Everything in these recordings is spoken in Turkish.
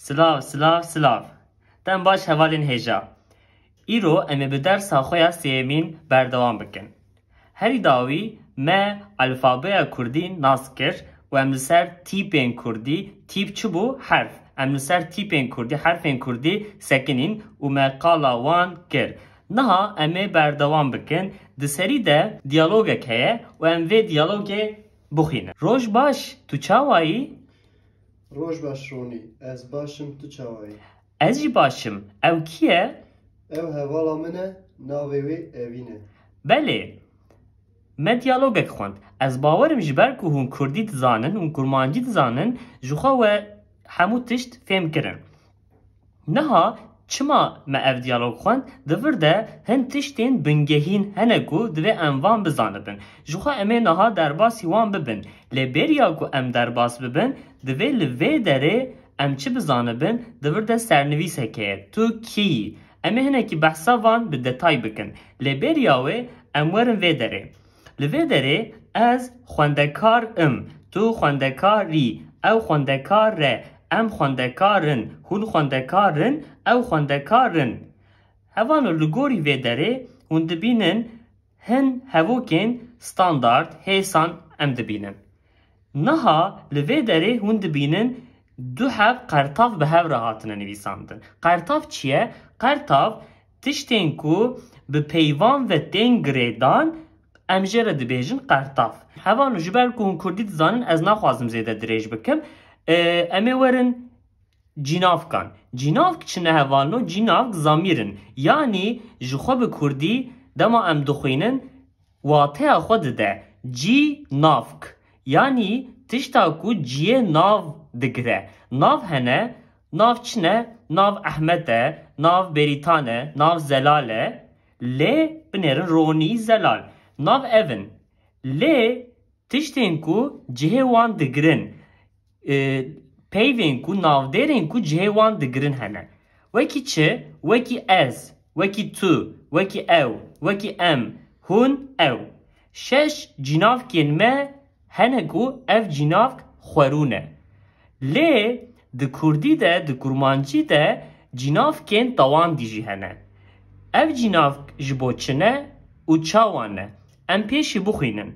Silav. Dem baş hevalin heja. İro eme bi dersa xoya sêmîn berdewam bikin. Herî dawî me alfabeya Kurdî nas kir û em li ser tîpên Kurdî, tîp çi bû? Herf. Em li ser tîpên Kurdî, herfên Kurdî sekinîn û me qala wan kir. Niha em ê berdewam bikin. Di serî de diyalogek heye û em vê diyalogê bixwînin. Roj baş, tu çawayî? Roj baş Ronî, ez başim, tu çawayî? Ez jî başim. Ew kî ye? Ew hevala min e, navê wê Evîn e. Belê. Me diyalogek xwend. Ez bawerim ji ber ku hûn Kurdî dizanin û Kurmancî dizanin, ji xwe we hemû tişt fêm kirin. Niha çima me ev diyalog xwend, di vir de hin tiştên bingehîn hene ku divê em van bizanibin. Ji xwe em ê niha derbasî wan bibin. Lê bêriya ku em derbas bibin, divê li vê derê em çi bizanibin, di vir de sernivîsek heye. Tu kî yî? Em ê hinekî behsa van bi detay bikin. Lê bêriya wê em werin vê derê. Li vê derê ez xwendekar im, tu xwendekarî, ew xwendekar e, em xwendekarin, hûn xwendekarin, ew xwendekarin. Hevano li gorî vê derê hûn dibînin hin hevokên standard hêsan em dibînin. Niha li vê derê hûn dibînin du hev qertav bi hev re hatine nivîsandin. Qertav çi ye? Qertav tiştên ku bi peyvan ve tên girêdan em jê re dibêjin qertav. Hevano ji ber ku hûn Kurdî dizanin ez naxwazim zêde dirêj bikim. Em ê werin cînavkan. Cînavk çi ne hevano? Cînavk zamîrin. Yani ji xwe bi Kurdî dema em dixwînin wateya xwe dide. Cînavk. Yani tişta ku ciyê nav digire. Nav hene, nav çi ne? Nav Ehmet e, nav Beritan e, nav Zelal e. Lê binêrin Ronî Zelal. Nav evin. Lê tiştên ku cihê wan digirin. Peyvên ku navdêrên ku cihê wan digirin hene. Wekî çi? Wekî ez, wekî tu, wekî ew, wekî em, hûn, ew. Şeş cînavkên me hene ku ev cînavk xwerûn e. Lê di Kurdî de, di Kurmancî de cînavkên tawandî jî hene. Ev cînavk ji bo çi ne û çawan ne? Em pêşî bixwînin.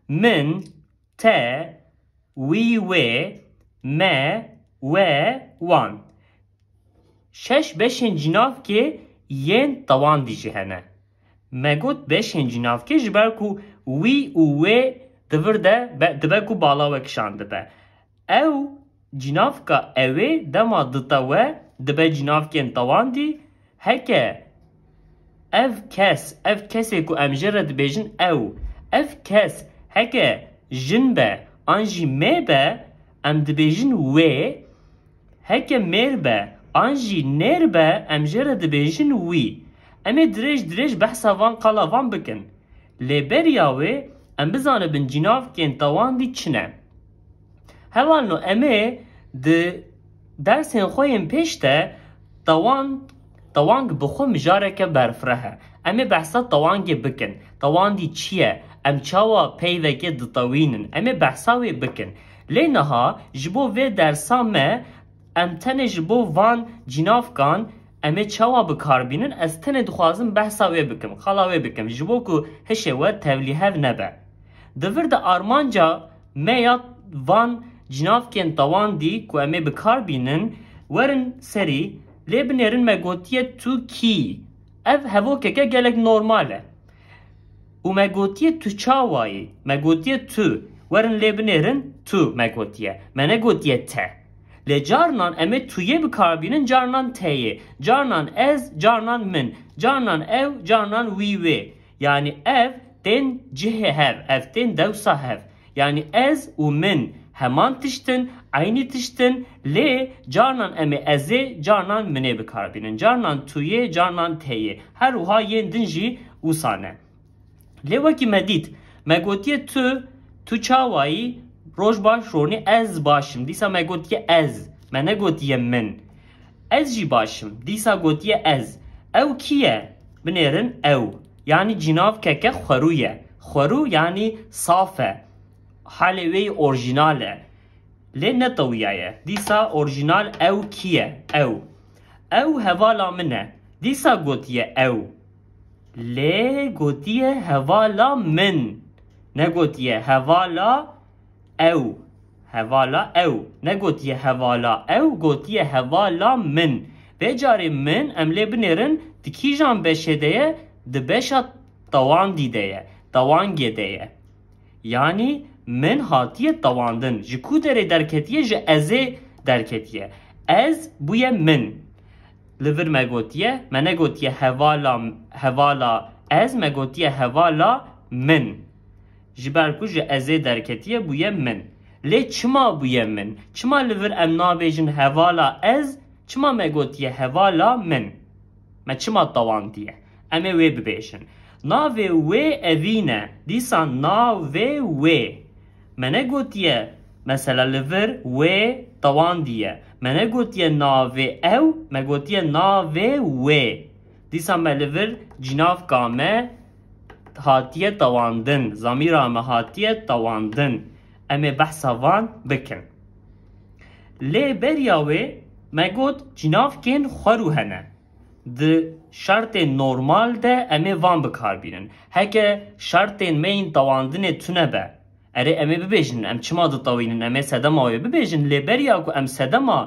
Min, te, wî, wê, me, we, wan. Şeş beşên cînavkê yên tawandî jî hene. Me got beşên cînavkê ji ber ku wî û wê divir de dibe ku bala we kişan dibe. Ew cînavka ewê dema dita we dibe cînavkên tawandî. Heke ev kesê ku em jê re dibêjin ew. Ev kes heke jin be an jî mê be em dibêjin wê. Heke mêr be an jî nêr be em jê re dibêjin wî. Em ê dirêj behsa van qala van bikin. Lê beriya wê em bizanibin cînavkên tawandî çi ne? Hevano em ê di dersên xwe yên pêş de tawang bi xwe mijareke berfireh e. Em ê behsa tawangê bikin. Tawandî çi ye? Em çawa peyvekê ditewînin. Em ê behsa wê bikin. Lê niha ji bo vê dersa me em tenê ji bo van cînavkan em ê çawa bikarbînin. Ez tenê dixwazim behsa wê bikim. Xala wê bikim. Ji bo ku hişê we tevlîhev nebe. Di vir de armanca me ya van cînavkên tawandî ku em ê bikarbînin werin serî. Lê binêrin me gotiye tu kî? Ev hevokeke gelek normal e. û me gotiye tu çawayî? Me gotiye tu. Werin lê binêrin tu me gotiye. Me ne gotiye te. Lê carnan em ê tuyê bikarbînin, carnan teyê. Carnan ez, carnan min. Carnan ew, carnan wî wê. Yani ev tên cihê hev. Ev tên dewsa hev. Yani ez û min heman tiştin, aynî tiştin. Lê carnan em ê ezê, carnan minê bikarbînin. Carnan tuyê, carnan teyê. Her wiha yên din jî wisa ne. Lê wekî me dît, me gotiye tu çawayî? Roj baş Ronî, ez başim. Dîsa me gotiye ez. Me ne gotiye min. Ez jî başim. Dîsa gotiye ez. Ew kî ye? Binêrin ew. Yani cînavkeke xwerû ye. Xwerû yani saf e. Halê wê orjinal e. لی نتویه دیسا اورجینال او کیه او هوالا منه دیسا گوتیه او لی گوتیه هوالا من نگوتیه هوالا او نگوتیه هوالا او گوتیه هوالا من به جاری من املی بنیرن دکی جان بشه دیه دبشا طوان دیده طوان گیده یعنی من هاتیه طواندن جکو داره درکتیه جه ازه درکتیه از بویه من لور مگوتیه من گوتیه هوالا از مگوتیه هوالا من جبرکو جه ازه درکتیه بویه من لی چما بویه من چما لور ام نابیجن هوالا از چما مگوتیه هوالا من ما چما طواندیه امه وی ببیشن ناوی وی اوینه دیسا ناوی وی منه گوتیه مثلا لور وی طواندیه منه گوتیه ناوی او مگوتیه ناوی وی دیسا ملور جناف کامه هاتیه طواندن زمیر آمه هاتیه طواندن امه بحثا وان بکن لی بریاوی مگوت جناف کن خورو هنه ده شرط نورمال ده امه وان بکار بینن هکه شرط مین طواندن تونه به اره امه ببیجن ام چما ده طوینن امه سدما وی ببیجن لی بریا که ام سدما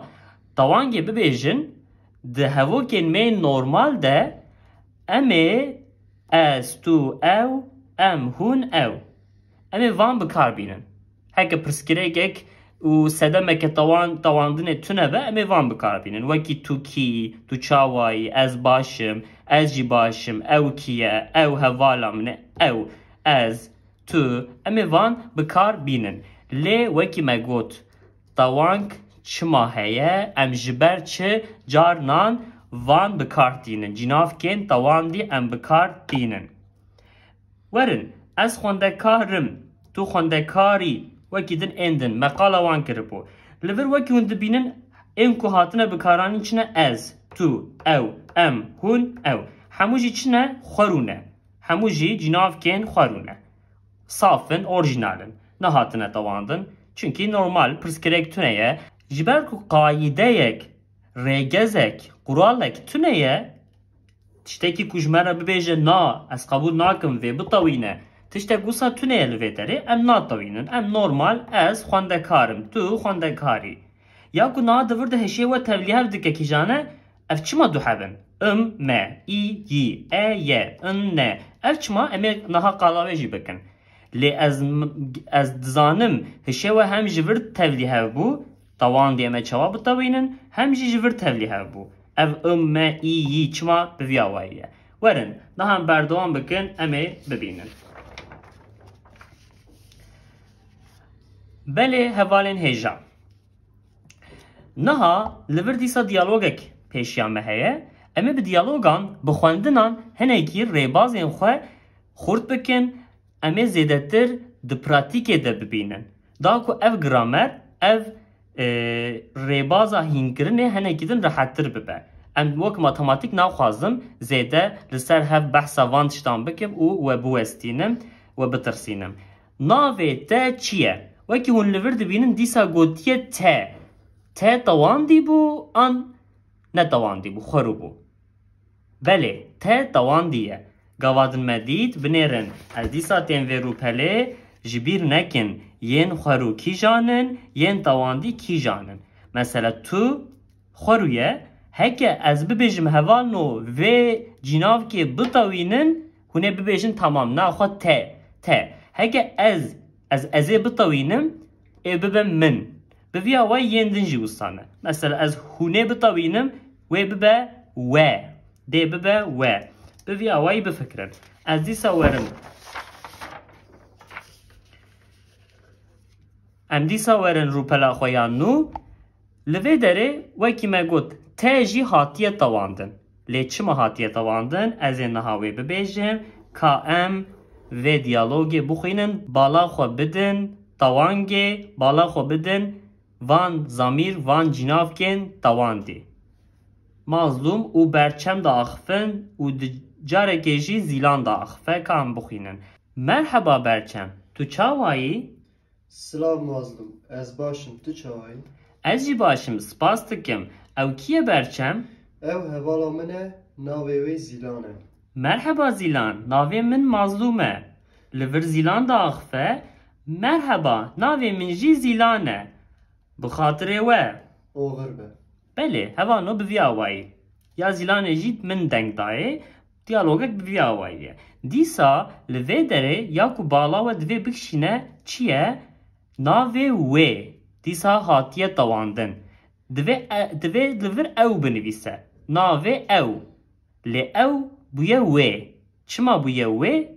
طوانگه ببیجن ده هوا کن مین نورمال ده امه از تو او ام هون او امه وان بکار بینن هکه پرسکریک و سدمه که طواندن تونه به امه وان بکار بینن وکی تو کی تو چاوایی از باشم از جی باشم او کیه او هوالا منه او از تو امه وان بکار بینن لی وکی مگوت طوانک چما هیه ام جبر چه جار نان وان بکار دینن جناف کن طواندی ام بکار دینن ورن از خوندکارم تو خوندکاری وکی دن اندن مقاله وان کربو لور وکی هند بینن اینکو هاتنه بکارانی چنه از تو او ام هون او هموجی چنه خورونه هموجی جناف کن خورونه صافن اورجینالن نه هاتنه تواندن چونکی نورمال پرسکرک تونهیه جبر که قایده یک ریگزک قرالک تونهیه تشتکی کجمره ببیجه نا از قبول ناکم وی بطوینه تشتک گوسا تونه الوی داره ام ناتوینن ام نورمال از خوندکارم تو خوندکاری یا که نا دورده هشیه و تولیه دکه کی جانه اف چما دو حبن ما ای یی ای یه ان نه اف چما امی نها قلاوه جی بکن لی از دزانم هشیه و هم جور تولیه بو طوان دی اما چوا بطوینن هم جور تولیه بو اف ما ای یی چما بویاوائیه ورن نها بردوان بکن امی ببینن بله هوالین هیجا نها لور دیسا دیالوگک پیشیان هیه اما به دیالوگان بخواندنان هنگی ریبازین خواه خورد بکن اما زیدتر ده پراتیکه ده ببینن دا که اف گرامر اف ریبازا هینگرنه هنگی دن راحتر ببه ام وک ماتماتیک ناخوازم زیده لسر هف بحثا وانتشتان بکم و بوستینم و بترسینم ناوه تا چیه؟ وکی هون لور دبینن دیسا گوتیه ته تواندی بو آن نه تواندی بو خورو بو بله ته تواندیه گوادن مدید بنیرن از دیسا تین وی رو پله جبیر نکن ین خورو کی جانن ین تواندی کی جانن مثلا تو خورویه هکه از ببیجم هوال نو و جناو که بطوینن هونه ببیجن تمام نه خود ته هکه از ازه بطوینم ببم من ببیا وای یندن جوستانه مثلا از هونه بطوینم و ببا و ده ببا و ببیا وای بفکرن از دیسا ورم ام دیسا ورن رو پلا خویان نو لوی داره وای که ما گوت تاجی هاتیه تواندن لی چما هاتیه تواندن از این نهاوی ببیجم که ام و دیالوگی بخوینن بالا خو بدن توانگی بالا خو بدن وان زمیر وان جناف کن تواندی مظلوم او برچم دا اخفن او جاره گیجی زیلان دا اخفه که هم بخوینن مرحبا برچم تو چاوایی؟ Silav mazlum, ez başım tu çavayî? Ez jî başim, spas dikim. Ew kiye berçem? Ew hevala min e, navê wê Zîlan e. Merhaba Zilan, navê min Mazlum e. Li vir Zîlan da axife, merhaba, navê min jî Zîlan e. Bi xatirê we. Oğir be. Belê, hevano bi vî awayî. Ya Zîlanê jî min deng daye, diyalogek bi vî awayî ye. Dîsa li vê derê ya ku bala we divê bikişîne çi ye? Navê wê. Dîsa hatiye tawandin. Divê li vir ew binivîse. Navê ew. Lê ew bûye wê. Çima bûye wê?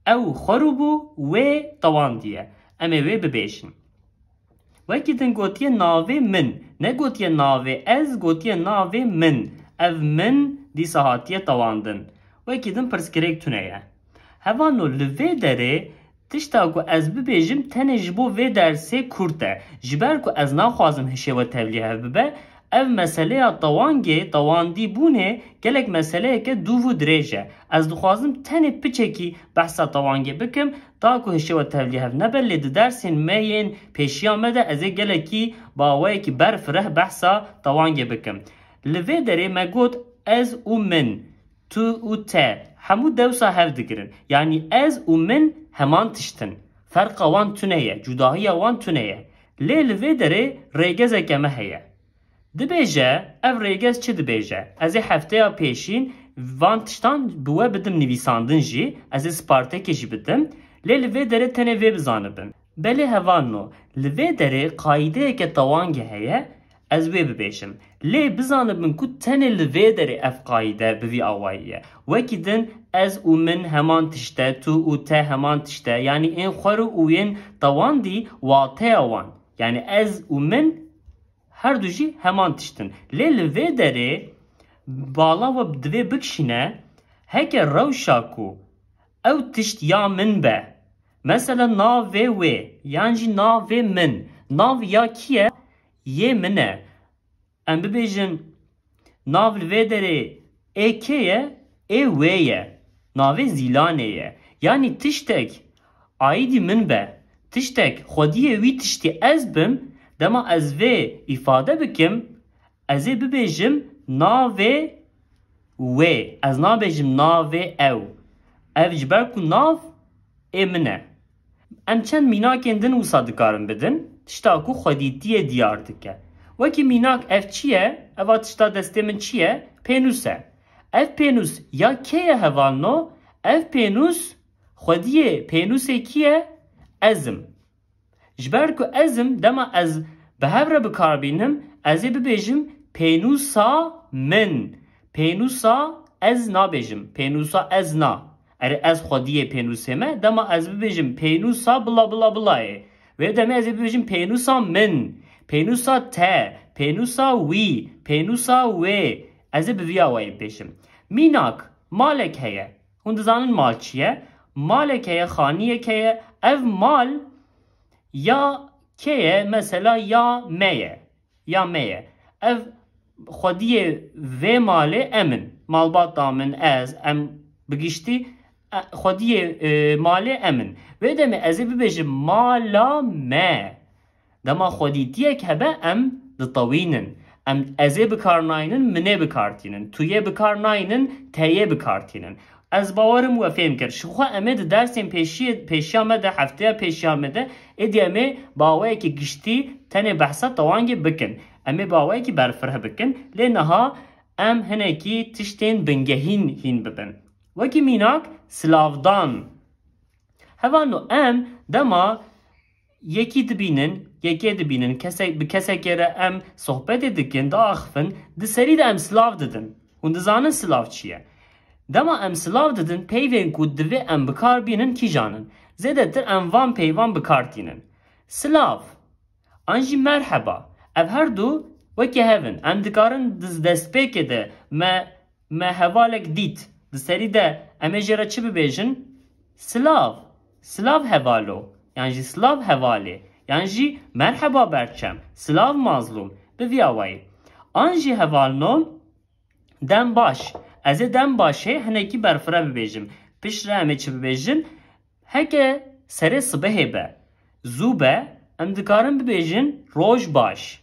Ew xwerûbû, wê tawandiye. Em ê wê bibêjin. Wekî din gotiye navê min. Ne gotiye navê ez, gotiye navê min. Ev min dîsa hatiye tawandin. Wekî din pirsgirêk tune ye. Hevano li vê derê tişta ku ez bibêjim tenê ji bo vê dersê kurt e. Ji ber ku ez naxwazim hişê we tevlî hev bibe, ev meseleya tawangê, tawandî bûnê gelek meseleyeke dûv û dirêj e. Ez dixwazim tenê piçekî behsa tawangê bikim ta ku hişê we tevlî hev nebe, lê di dersên me yên pêşiya me de ez ê gelekî bawayekî berfireh behsa tawangê bikim. Li vê derê me got ez û min, tu û te hemû dewsa hev digirin. Yani ez û min heman tiştin. Ferqa wan tune ye, cudahiya wan tune ye. Lê li vê derê rêgezeke me heye. Dibêje, ev rêgez çi dibêje? Ez ê hefteya pêşîn van tiştan bi we bidim nivîsandin jî, ez ê spartekê jî bidim. Lê li vê derê tenê vê bizanibin. Belê hevano, li vê derê qaîdeyeke tawangê heye, ez wê bibêjim. Lê bizanibin ku tenê li vê derê ev qaîde bi vî awayî ye. Wekî din ez û min heman tişte, tu û te heman tişte. Yani ên xwer û yên tawandî wateya wan. Yani ez û min her du jî heman tiştin. Lê li vê derê bala we divê bikişîne heke rewşa ku ew tişt ya min be. Mesela navê wê yan jî navê min. Nav ya kî ye? Yê min e. Em bibêjin nav li vê derê ê kê ye? Ê wê ye. Navê Zîlanê ye. Yani tiştek aîdî min be. Tiştek xwediyê wî tiştî ez bim, dema ez vê îfade bikim, ez ê bibêjim navê wê. Ez nabêjim navê ew. Ev ji ber ku nav ê min e. Em çend mînakên din wisa dikarin bidin, tişta ku xwedîtiyê diyar dike. Wekî mînak ev çi ye? Eva tişta destê min çi ye? Pênûs e. Ev pênûs ya kê ye hevalno? Ev pênûs xwediyê pênûsê kî ye? Ezim. Ji ber ku ezim dema ez bi hev re bikarbînim, ez ê bibêjim pênûsa min. Pênûsa ez nabêjim. Pênûsa ez na. Erê ez xwediyê pênûsê me, dema ez bibêjim pênûsa bila bila bilayê. Vê demê ez ê bibêjim pênûsa min. Pênûsa te. Pênûsa wî. Pênûsa wê. Ez ê bi vî awayî bibêjim. Mînak malek heye. Hûn dizanin mal çi ye? Malek heye, xaniyek heye. Ev mal ya kê ye? Mesela ya me ye. Ya me ye. Ev xwediyê vê malê emin. Malbata min ez, em bigiştî xwediyê malê emin. Vê demê ez ê bibêjim mala me. Dema xwedîtiyek hebe em ditewînin. Em ez ê bikarnayînin, min ê bikartînin. Tu yê bikarnayînin, te yê bikartînin. Ez bawerim we fêm kir. Ji xwe em ê di dersên pêşiya me de, hefteya pêşiya me de êdî em ê bawayekî giştî tenê behsa tawangê bikin. Em ê bawayekî berfireh bikin. Lê niha em hinekî tiştên bingehîn hîn bibin. Wekî mînak silavdan. Hevano em dema yekî dibînin, yekê dibînin, bi kesekê re em sohbetê dikin, diaxivin, di serî de em silav didin. Hûn dizanin silav çi ye? Dema em silav didin, peyvên ku divê em bikarbînin kîjanin. Zêdetir em van peyvan bikartînin. Silav an jî merheba. Ev her du wekî hevin. Em dikarin destpêkê de me hevalek dît. Di serî de em ê jê re çi bibêjin? Silav. Silav hevalo. Yani jî silav hevalê. Yani jî merheba berçem. Silav mazlum. Bi vî awayî. An jî hevalno dem baş. Ez ê dem başê hinekî berfireh bibêjim. Piştre em ê çi bibêjin? Heke serê sibehê be. Zube em dikarin bibêjin roj baş.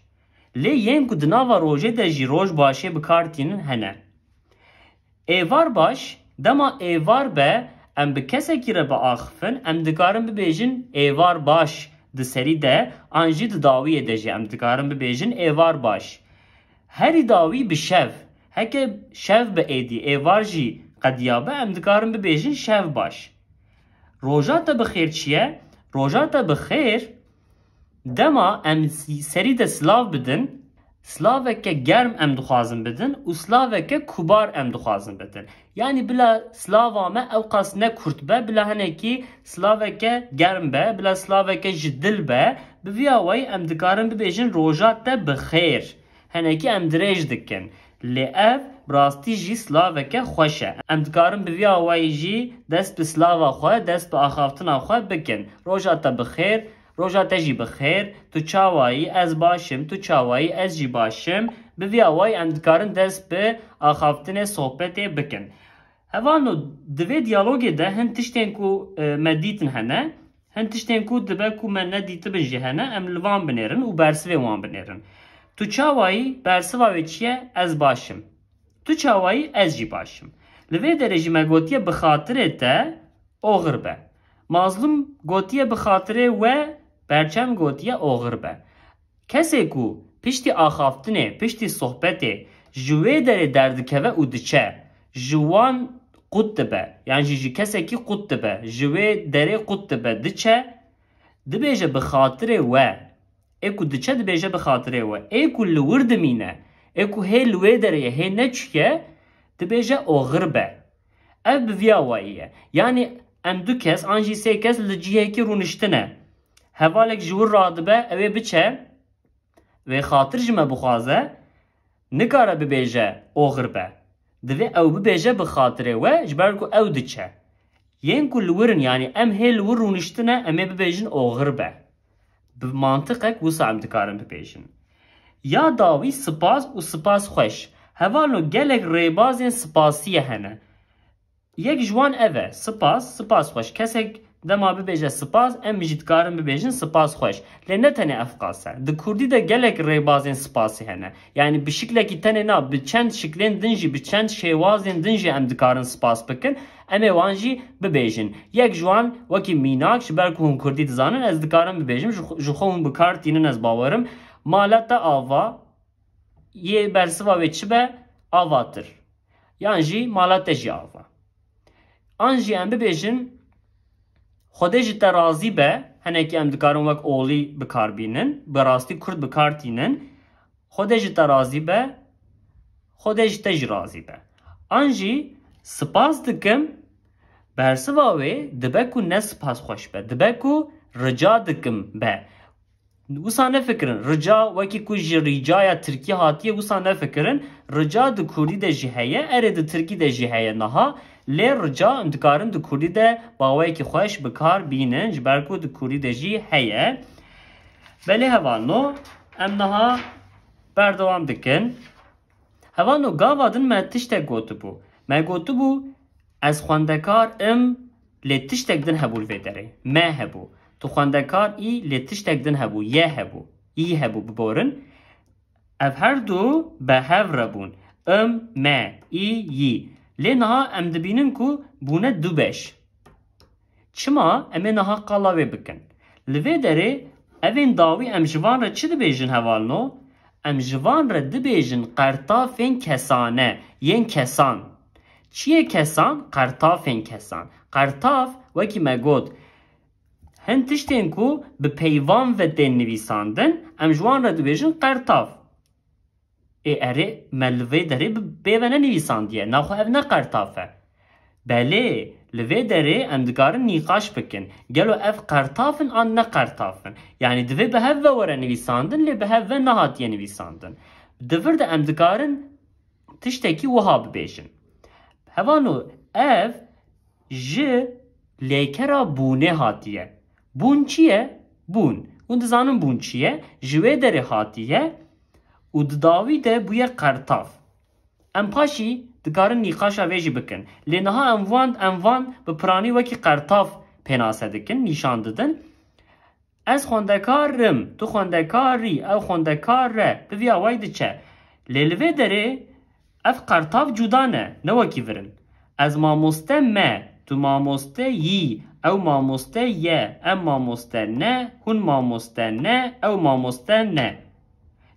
Lê yên ku di nava rojê de jî roj başê bikartînin hene. Êvar baş, dema êvar be em bi kesekî re biaxivin, em dikarin bibêjin êvar baş di serî de, an jî di dawiyê de jî em dikarin bibêjin êvar baş. Herî dawî bi şev. Heke şev bi êdî, êvar jî qediya be, em dikarin bibêjin şev baş. Rojata bixêr çi ye? Rojata bixêr dema em serî de silav bidin, slaveke germ em dixwazin bidin û slaveke kubar em dixwazin bidin. Yani bila slava me ew qas ne kurt be, bila henekî slaveke germ be, bila slaveke ji dil be, bi vîya wey em dikarin bibêjin rojat te bixêr. Henekî em dirêj dikin. Lê ev rastî jî slaveke xweş e. Em dikarin bi vîya wey jî dest bi slava xwe, dest bi axaftina xwe bikin. Rojat te bixêr, roja te jî bixêr, tu çawayî, ez başim, tu çawayî, ez jî başim. Bi vîya wey em dikarin dest bi axaftinê sohbetê bikin. Hevano di vê diyalogê de hin tiştên ku me dîtin hene, hin tiştên ku dibe ku me nedîtibin jî hene, em li van binêrin û bersivê wan binêrin. Tu çawayî, bersiva wê çi ye? Ez başim. Tu çawayî, ez jî başim. Li vê derê jî me gotiye bi xatirê te oxir be. Mazlum gotiye bi xatirê we, berçem gotiye oxir be. Kesê ku piştî axaftinê, piştî sohbetê ji wê derê derdikeve û diçe, ji wan qut dibe, yani ji kesekî qut dibe, ji wê derê qut dibe, diçe, dibêje bi xatirê we. Ê ku diçe dibêje bi xatirê we. Ê ku li wir dimîne, ê ku hê li wê derê hê neçûye, dibêje oxir be. Ev bi vîya wayî ye. Yani em du kes, an jî sê kes li cihekî rûniştine. Hevalek ji wir radibe, ew ê biçe, vê xatir ji me bixwaze, nikare bibêje oxir be. Divê ew bibêje bi xatirê we, ji ber ku ew diçe. Yên ku li wirin, yani em hê li wir rûniştine, em ê bibêjin oxir be. Bi mantiqek wisa em dikarin bibêjin. Ya dawî spas û spas xweş. Hevalo gelek rêbazên spasî hene. Yek ji wan ev e, spas, spas xweş. Kesek dema bibêje spas, em jî dikarin bibêjin spas xweş. Lê ne tenê ev qas e. Di Kurdî de gelek rêbazên spasî hene. Yani bi şiklekî tenê na, bi çend şiklên din jî, bi çend şêwazên din jî em dikarin spas bikin. Em ê wan jî bibêjin. Yek ji wan wekî mînak, ji ber ku hûn Kurdî dizanin, ez dikarin bibêjim, ji xwe hûn bikartînin, ez bawerim. Malet te ava, yê bersiva wê çi be? Avatir. Yan jî malet te jî ava. An jî em bibêjin Xwedê ji te razî be, henekî em dikarin wek olî bikarbînin, bi rastî Kurd bikartînin. Xwedê ji te razî be, Xwedê ji te jî razî be. An jî spas dikim, bersiva wê dibe ku ne spas xweş be, dibe ku rica dikim be. Wisa nefikirin, rica wekî ku ji rîcaya Tirkî hatiye, wisa nefikirin. Rica di Kurdî de jî heye, erê di Tirkî de jî heye niha. Lê rica em dikarin di Kurdî de bawayekî xweş bikar bînin, ji ber ku di Kurdî de jî heye. Belê hevano em niha berdewam dikin. Hevano gava din me tiştek gotibû. Me gotibû ez xwendekar im, lê tiştek din hebû li vê derê. Me hebû. Tu xwendekar î, lê tiştek din hebû. Ye hebû. Î hebû biborin. Ev her du behev rebûn. Im, me, î, yî. Lê niha em dibînin ku bûne du beş. Çima em ê niha qala wê bikin. Li vê derê evên dawî em ji van re çi dibêjin hevalno? Em ji van re dibêjin qertafên kesane, yên kesan. Çi ye kesan? Qertafên kesan. Qertaf wekî me got, hin tiştên ku bi peyvan ve tên nivîsandin, em ji wan re dibêjin qertaf. Erê me li vê derê bi pêve nenivîsandiye, naxwe ev ne qertaf e. Belê, li vê derê em dikarin nîqaş bikin. Gelo ev qertafin an ne qertafin. Yani divê bi hev ve were nivîsandin, lê bi hev ve nehatiye nivîsandin. Di vir de em dikarin tiştekî wiha bibêjin. Hevano ev ji lêkera bûnê hatiye. Bûn çi ye? Bûn. Hûn dizanin bûn çi ye? Ji wê derê hatiye û di dawî de bûye qertaf. Em paşî dikarin nîqaşa wê jî bikin. Lê niha em van bi piranî wekî qertaf pênase dikin, nîşan didin. از خوندکارم تو خوندکاری او خوندکاره بوی آوای دچه لیلوه داره اف قرطاف جودانه نوکی ورن از ماموسته مه تو ماموسته یی او ماموسته یه ام ماموسته نه هون ماموسته نه او ماموسته نه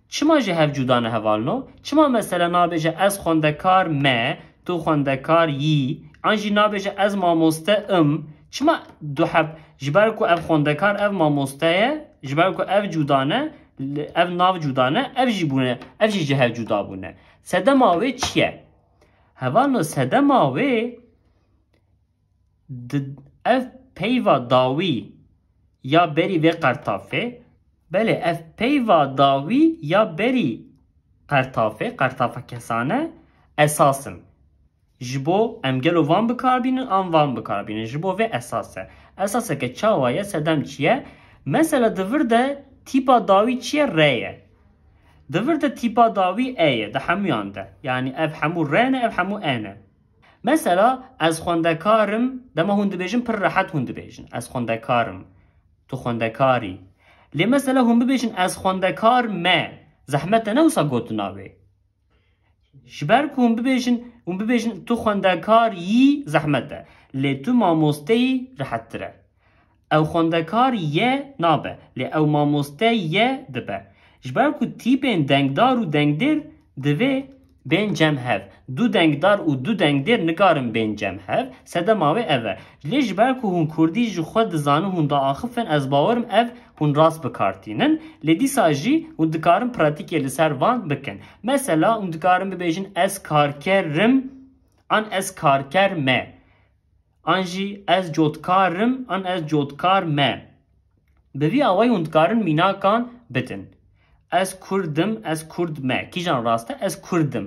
چما جه هف جودانه هوالنو چما مثلا نابجه از خوندکار مه تو خوندکار یی انجی نابجه از ماموسته چما دو حب جبرکو اف خوندکار اف ماموسته جبرکو اف جودانه اف ناو جودانه اف جیبونه اف جی جه جودا بونه سده ماوی چیه؟ هوانو سده ماوی اف پیوا داوی یا بری و قرطافه بله اف پیوا داوی یا بری قرطافه کسانه اساسم جبو امگلو وان بکار بینن آن وان بکار بینن جبو و اساسه که چاوایه سدم چیه مثلا دورده تیپا داوی چیه ریه دورده تیپا داوی ایه ده همیان ده یعنی اف همو رینه اف همو اینه مثلا از خوندکارم دما هنده بیجن پر راحت هنده بیجن از خوندکارم تو خوندکاری لی مثلا هم ببیجن از خوندکار ما زحمت نوسا گوتو ناوی شبرکو هم ببیجن تو خوندکار یی زحمت ده لی تو ماموسته راحت تره او خوندکار یه نابه لی او ماموسته یه دبه جبرکو تیپین دنگدار و دنگدر دوه بین جمع هف دو دنگدار و دو دنگدر نگارم بین جمع هف سده ماوه اوه لیش برکو هون کردی جو خود دزانو هون دا آخفن از باورم او هون راست بکارتینن لی دی ساجی هون دکارم پراتیکی لسر وان بکن مثلا هون دکارم ببیجن از کارکرم آن از کارکر مه آنجی از جودکارم آن از جودکار مه بوی آوای هون دکارم میناکان بتن از کردم از کرد ما کی جان راسته از کردم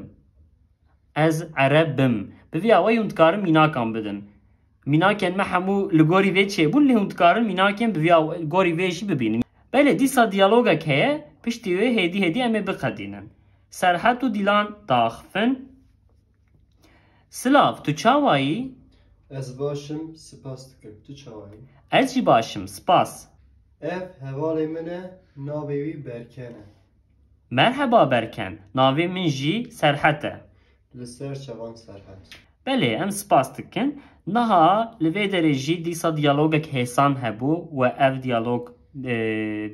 از عربم بوی آوای هندکارم میناکان بدن میناکن ما همو لگوری وی چه بون لی هندکارم میناکن بوی آوای گوری ویشی ببینیم بله دیسا دیالوگا که پشتیوه هیدی امه بقدینن سرحت و دیلان داخفن سلاف تو چاوایی؟ از باشم سپاس دکم تو چاوایی از جی باشم سپاس اف هوالی منه ناویوی برکنه مرحبا برکن ناوی من جی سرحته لسر چوان سرحت بله ام سپاس دکن نها لوی درجی دیسا دیالوگک حسان هبو و اف دیالوگ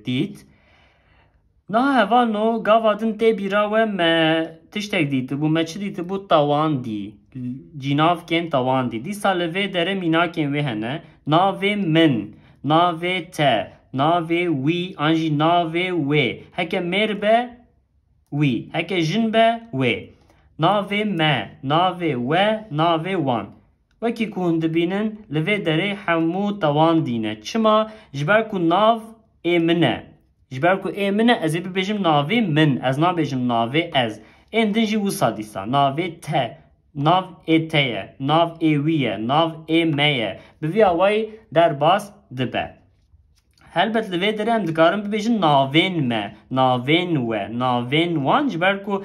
دیت نها هوانو گاوادن تی بیرا و ما تشتک دیت بو ما چه دیت بو تاوان دی جیناف کن تاوان دی دیسا لوی دره مینا کن وی هنه ناوی من ناوی ته ناوی وی آنجی ناوی وی هکه میر به وی هکه جن به وی ناوی ما ناوی و ناوی وان وکی که هنده بینن لوی داره همو توان دینه چما جبرکو ناو ایمنه جبرکو ایمنه از ای ببیجم ناوی من از نا بیجم ناوی از این دنجی وصا دیسا ناوی ته ناو ای تیه ناو ای ویه ناو ای میه بوی آوائی در باس دبه هلبت لوی داره هم دکارم ببیجن ناوین ما ناوین و ناوین وان جبرکو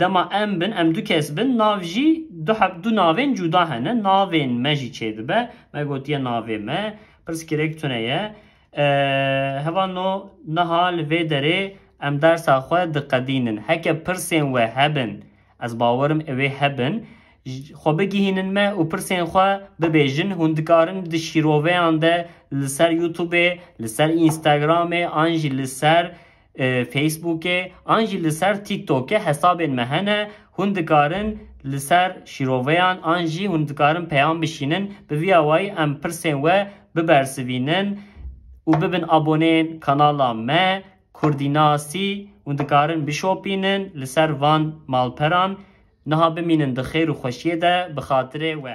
دما ام بن ام دو کس بن ناو جی دو ناوین جدا هنه ناوین ما جی چه دبه ما گوتیه ناوین ما پرس کرک تونه یه هوانو نها لوی داره ام در ساخوه دقدینن هکه پرسین و هبن از باورم اوی هبن خو بگیهینن ما و پرسین خواه ببیجن هندکارن ده شیروه انده لسر یوتیوب لسر اینستاگرام آنجی لسر فیسبوک آنجی لسر تیک توک حساب مهنه هندکارن لسر شیروه آنجی هندکارن پیام بشینن بوی آوائی ام پرسین و ببرسوینن و ببن aboneen kanala me Kurdinasi و دکارن بشوپینن لسر وان مالپران نها بمینن دخیر و خوشیه ده بخاطره و